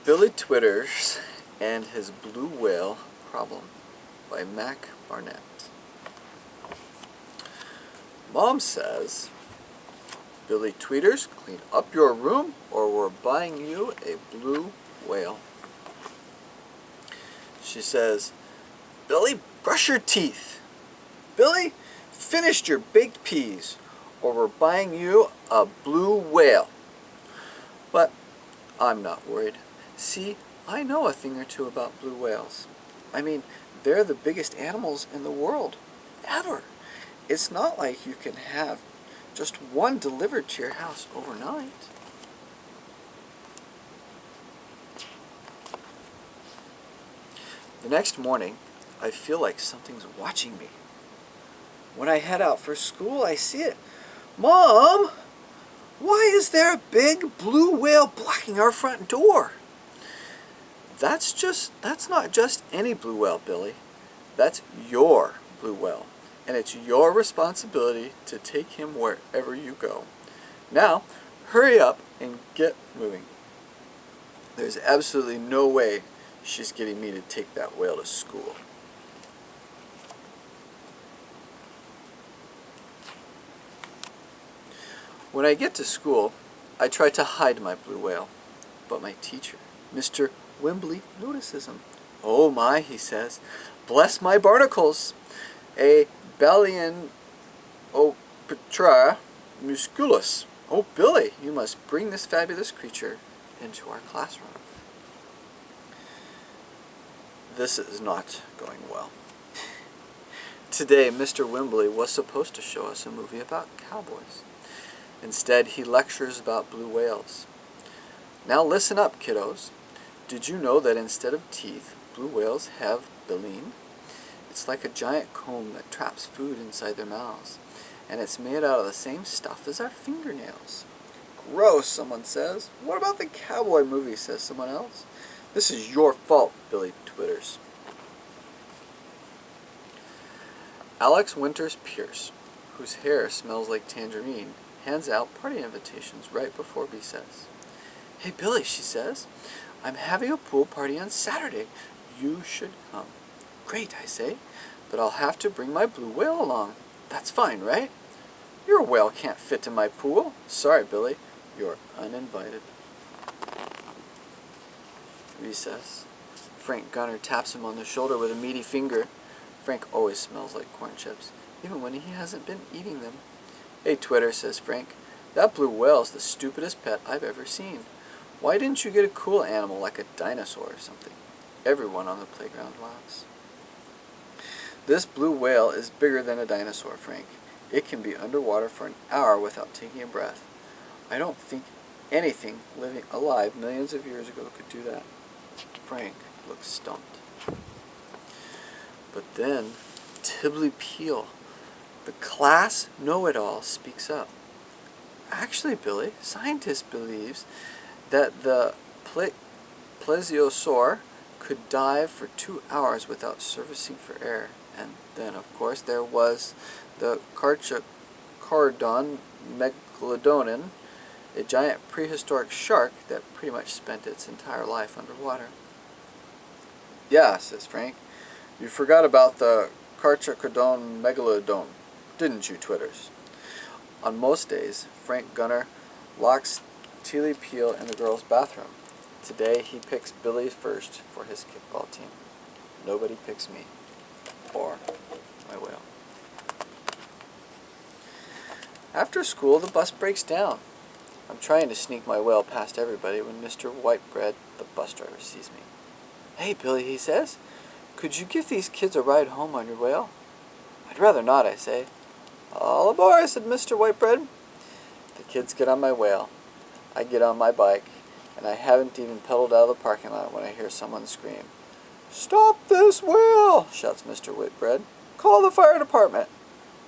Billy Twitters and His Blue Whale Problem by Mac Barnett. Mom says, Billy Tweeters, clean up your room or we're buying you a blue whale. She says, Billy, brush your teeth. Billy, finish your baked peas or we're buying you a blue whale. But I'm not worried. See, I know a thing or two about blue whales. I mean, they're the biggest animals in the world, ever. It's not like you can have just one delivered to your house overnight. The next morning, I feel like something's watching me. When I head out for school, I see it. Mom, why is there a big blue whale blocking our front door? That's not just any blue whale, Billy. That's your blue whale. And it's your responsibility to take him wherever you go. Now, hurry up and get moving. There's absolutely no way she's getting me to take that whale to school. When I get to school, I try to hide my blue whale. But my teacher, Mr. Wimbley, notices him. Oh my, he says, bless my barnacles. A Balaeinopetra musculus. Oh, Billy, you must bring this fabulous creature into our classroom. This is not going well. Today, Mr. Wimbley was supposed to show us a movie about cowboys. Instead, he lectures about blue whales. Now listen up, kiddos. Did you know that instead of teeth, blue whales have baleen? It's like a giant comb that traps food inside their mouths, and it's made out of the same stuff as our fingernails. Gross, someone says. What about the cowboy movie, says someone else. This is your fault, Billy Twitters. Alex Winters Pierce, whose hair smells like tangerine, hands out party invitations right before recess. Hey Billy, she says, I'm having a pool party on Saturday. You should come. Great, I say, but I'll have to bring my blue whale along. That's fine, right? Your whale can't fit in my pool. Sorry, Billy, you're uninvited. Recess. Frank Gunner taps him on the shoulder with a meaty finger. Frank always smells like corn chips, even when he hasn't been eating them. Hey, Twitter, says Frank, that blue whale's the stupidest pet I've ever seen. Why didn't you get a cool animal like a dinosaur or something? Everyone on the playground laughs. This blue whale is bigger than a dinosaur, Frank. It can be underwater for an hour without taking a breath. I don't think anything living alive millions of years ago could do that. Frank looks stumped. But then, Tibbly Peel, the class know-it-all, speaks up. Actually, Billy, scientists believes that the plesiosaur could dive for 2 hours without surfacing for air. And then, of course, there was the Carcharodon megalodonon, a giant prehistoric shark that pretty much spent its entire life underwater. Yeah, says Frank, you forgot about the Carcharodon megalodon, didn't you, Twitters? On most days, Frank Gunner locks Tilly Peel in the girls' bathroom. Today, he picks Billy first for his kickball team. Nobody picks me. Or my whale. After school, the bus breaks down. I'm trying to sneak my whale past everybody when Mr. Whitebread, the bus driver, sees me. Hey, Billy, he says, could you give these kids a ride home on your whale? I'd rather not, I say. All aboard, said Mr. Whitebread. The kids get on my whale. I get on my bike, and I haven't even pedaled out of the parking lot when I hear someone scream. Stop this whale, shouts Mr. Whitebread. Call the fire department.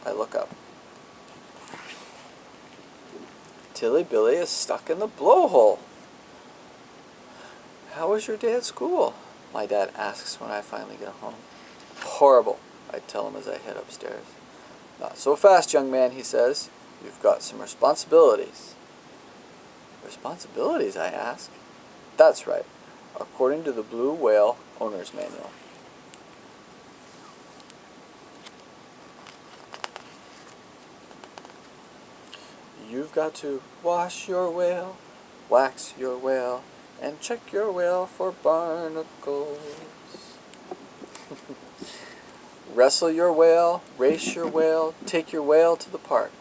I look up. Tilly Billy is stuck in the blowhole. How was your day at school? My dad asks when I finally get home. Horrible, I tell him as I head upstairs. Not so fast, young man, he says. You've got some responsibilities. Responsibilities, I ask. That's right. according to the Blue Whale Owner's Manual. You've got to wash your whale, wax your whale, and check your whale for barnacles. Wrestle your whale, race your whale, take your whale to the park.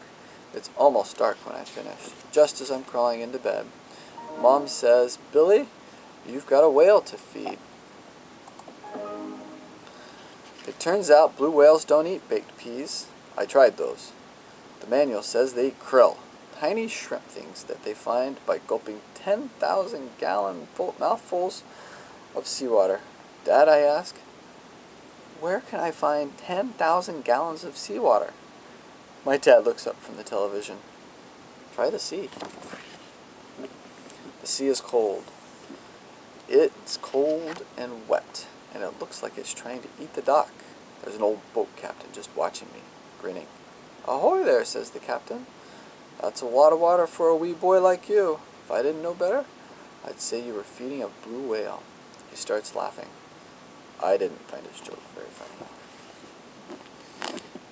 It's almost dark when I finish, just as I'm crawling into bed. Mom says, Billy, you've got a whale to feed. It turns out blue whales don't eat baked peas. I tried those. The manual says they eat krill, tiny shrimp things that they find by gulping 10,000-gallon mouthfuls of seawater. Dad, I ask, where can I find 10,000 gallons of seawater? My dad looks up from the television. Try the sea. The sea is cold. It's cold and wet, and it looks like it's trying to eat the dock. There's an old boat captain just watching me, grinning. Ahoy there, says the captain. That's a lot of water for a wee boy like you. If I didn't know better, I'd say you were feeding a blue whale. He starts laughing. I didn't find his joke very funny.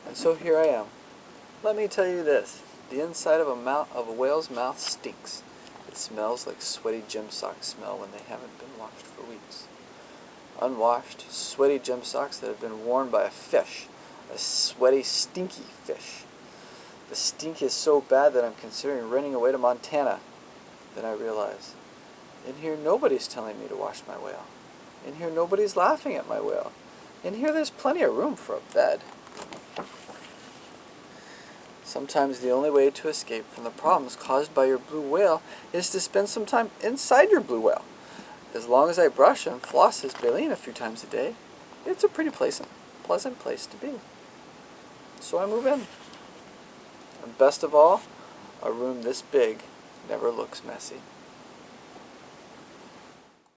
And so here I am. Let me tell you this. The inside of a whale's mouth stinks. It smells like sweaty gym socks smell when they haven't been washed for weeks. Unwashed, sweaty gym socks that have been worn by a fish. A sweaty, stinky fish. The stink is so bad that I'm considering running away to Montana. Then I realize, in here nobody's telling me to wash my whale. In here nobody's laughing at my whale. In here there's plenty of room for a bed. Sometimes the only way to escape from the problems caused by your blue whale is to spend some time inside your blue whale. As long as I brush and floss his baleen a few times a day, it's a pretty pleasant place to be. So I move in. And best of all, a room this big never looks messy.